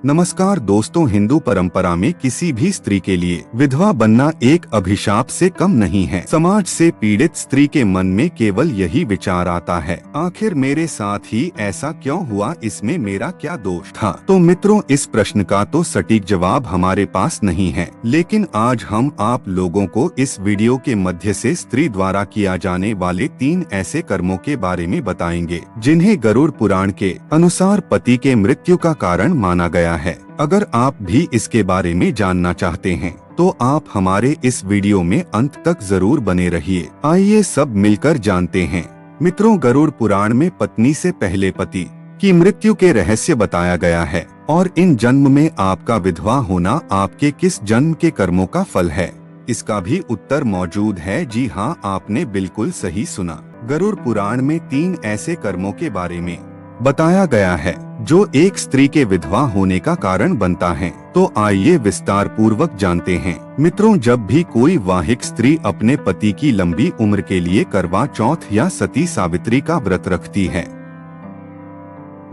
नमस्कार दोस्तों, हिंदू परंपरा में किसी भी स्त्री के लिए विधवा बनना एक अभिशाप से कम नहीं है। समाज से पीड़ित स्त्री के मन में केवल यही विचार आता है, आखिर मेरे साथ ही ऐसा क्यों हुआ, इसमें मेरा क्या दोष था। तो मित्रों, इस प्रश्न का तो सटीक जवाब हमारे पास नहीं है, लेकिन आज हम आप लोगों को इस वीडियो के मध्य से स्त्री द्वारा किया जाने वाले 3 ऐसे कर्मों के बारे में बताएंगे जिन्हें गरुड़ पुराण के अनुसार पति के मृत्यु का कारण माना गया है। अगर आप भी इसके बारे में जानना चाहते हैं तो आप हमारे इस वीडियो में अंत तक जरूर बने रहिए। आइए सब मिलकर जानते हैं। मित्रों, गरुड़ पुराण में पत्नी से पहले पति की मृत्यु के रहस्य बताया गया है और इन जन्म में आपका विधवा होना आपके किस जन्म के कर्मों का फल है, इसका भी उत्तर मौजूद है। जी हाँ, आपने बिल्कुल सही सुना। गरुड़ पुराण में 3 ऐसे कर्मों के बारे में बताया गया है जो एक स्त्री के विधवा होने का कारण बनता है। तो आइए विस्तार पूर्वक जानते हैं। मित्रों, जब भी कोई वाहिक स्त्री अपने पति की लंबी उम्र के लिए करवा चौथ या सती सावित्री का व्रत रखती है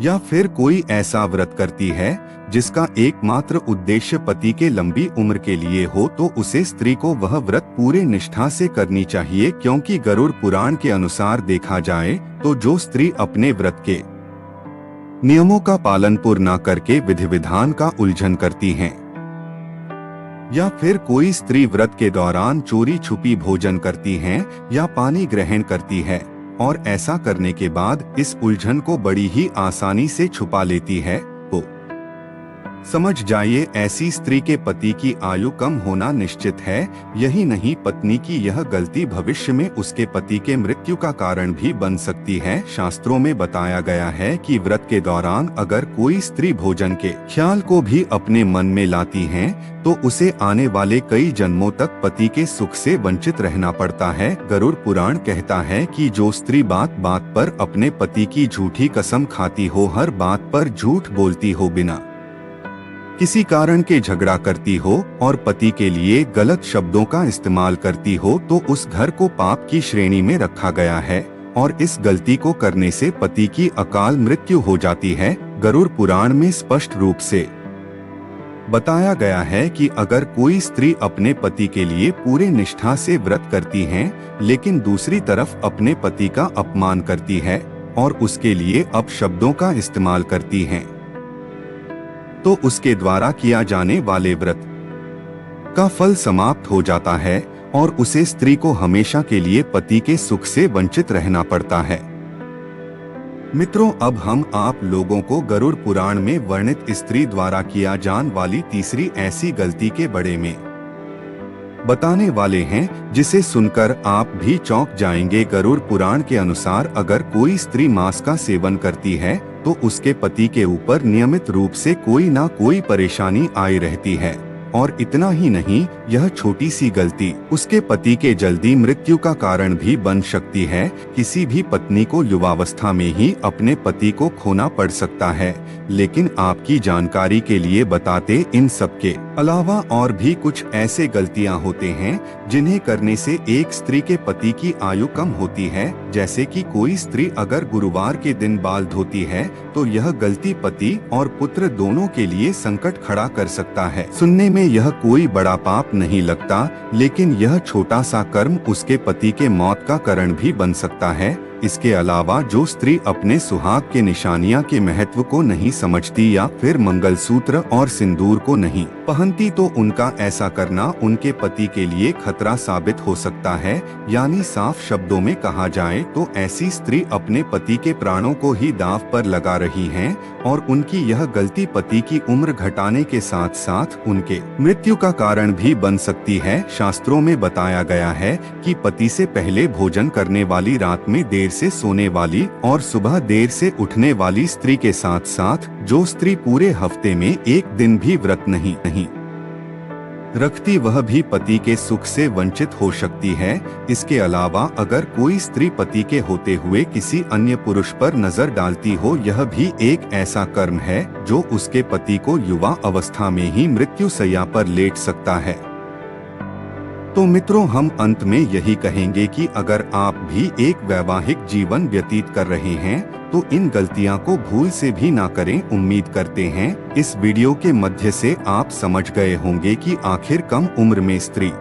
या फिर कोई ऐसा व्रत करती है जिसका एकमात्र उद्देश्य पति के लंबी उम्र के लिए हो, तो उसे स्त्री को वह व्रत पूरे निष्ठा से करनी चाहिए, क्योंकि गरुड़ पुराण के अनुसार देखा जाए तो जो स्त्री अपने व्रत के नियमों का पालन पूर्ण न करके विधि विधान का उल्लंघन करती हैं, या फिर कोई स्त्री व्रत के दौरान चोरी छुपी भोजन करती हैं या पानी ग्रहण करती है और ऐसा करने के बाद इस उलझन को बड़ी ही आसानी से छुपा लेती है, तो समझ जाइए ऐसी स्त्री के पति की आयु कम होना निश्चित है। यही नहीं, पत्नी की यह गलती भविष्य में उसके पति के मृत्यु का कारण भी बन सकती है। शास्त्रों में बताया गया है कि व्रत के दौरान अगर कोई स्त्री भोजन के ख्याल को भी अपने मन में लाती है तो उसे आने वाले कई जन्मों तक पति के सुख से वंचित रहना पड़ता है। गरुड़ पुराण कहता है कि जो स्त्री बात बात पर अपने पति की झूठी कसम खाती हो, हर बात पर झूठ बोलती हो, बिना किसी कारण के झगड़ा करती हो और पति के लिए गलत शब्दों का इस्तेमाल करती हो, तो उस घर को पाप की श्रेणी में रखा गया है और इस गलती को करने से पति की अकाल मृत्यु हो जाती है। गरुड़ पुराण में स्पष्ट रूप से बताया गया है कि अगर कोई स्त्री अपने पति के लिए पूरे निष्ठा से व्रत करती है लेकिन दूसरी तरफ अपने पति का अपमान करती है और उसके लिए अपशब्दों का इस्तेमाल करती है, तो उसके द्वारा किया जाने वाले व्रत का फल समाप्त हो जाता है और उसे स्त्री को हमेशा के लिए पति के सुख से वंचित रहना पड़ता है। मित्रों, अब हम आप लोगों को गरुड़ पुराण में वर्णित स्त्री द्वारा किया जाने वाली तीसरी ऐसी गलती के बारे में बताने वाले हैं जिसे सुनकर आप भी चौंक जाएंगे। गरुड़ पुराण के अनुसार अगर कोई स्त्री मांस का सेवन करती है तो उसके पति के ऊपर नियमित रूप से कोई ना कोई परेशानी आई रहती है, और इतना ही नहीं, यह छोटी सी गलती उसके पति के जल्दी मृत्यु का कारण भी बन सकती है। किसी भी पत्नी को युवावस्था में ही अपने पति को खोना पड़ सकता है, लेकिन आपकी जानकारी के लिए बताते, इन सब के अलावा और भी कुछ ऐसे गलतियां होते हैं जिन्हें करने से एक स्त्री के पति की आयु कम होती है। जैसे कि कोई स्त्री अगर गुरुवार के दिन बाल धोती है तो यह गलती पति और पुत्र दोनों के लिए संकट खड़ा कर सकता है। सुनने में यह कोई बड़ा पाप नहीं लगता, लेकिन यह छोटा सा कर्म उसके पति के मौत का कारण भी बन सकता है। इसके अलावा जो स्त्री अपने सुहाग के निशानियां के महत्व को नहीं समझती या फिर मंगलसूत्र और सिंदूर को नहीं पहनती, तो उनका ऐसा करना उनके पति के लिए खतरा साबित हो सकता है। यानी साफ शब्दों में कहा जाए तो ऐसी स्त्री अपने पति के प्राणों को ही दांव पर लगा रही हैं और उनकी यह गलती पति की उम्र घटाने के साथ साथ उनके मृत्यु का कारण भी बन सकती है। शास्त्रों में बताया गया है कि पति से पहले भोजन करने वाली, रात में देर से सोने वाली और सुबह देर से उठने वाली स्त्री के साथ साथ जो स्त्री पूरे हफ्ते में एक दिन भी व्रत नहीं रखती, वह भी पति के सुख से वंचित हो सकती है। इसके अलावा अगर कोई स्त्री पति के होते हुए किसी अन्य पुरुष पर नजर डालती हो, यह भी एक ऐसा कर्म है जो उसके पति को युवा अवस्था में ही मृत्यु शैया पर लेट सकता है। तो मित्रों, हम अंत में यही कहेंगे कि अगर आप भी एक वैवाहिक जीवन व्यतीत कर रहे हैं तो इन गलतियां को भूल से भी ना करें। उम्मीद करते हैं इस वीडियो के मध्य से आप समझ गए होंगे कि आखिर कम उम्र में स्त्री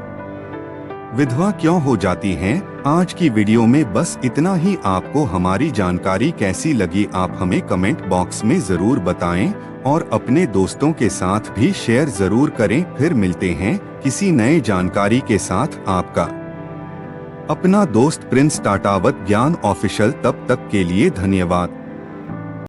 विधवा क्यों हो जाती हैं। आज की वीडियो में बस इतना ही। आपको हमारी जानकारी कैसी लगी आप हमें कमेंट बॉक्स में जरूर बताएं और अपने दोस्तों के साथ भी शेयर जरूर करें। फिर मिलते हैं किसी नए जानकारी के साथ। आपका अपना दोस्त प्रिंस टाटावत ज्ञान ऑफिशियल। तब तक के लिए धन्यवाद।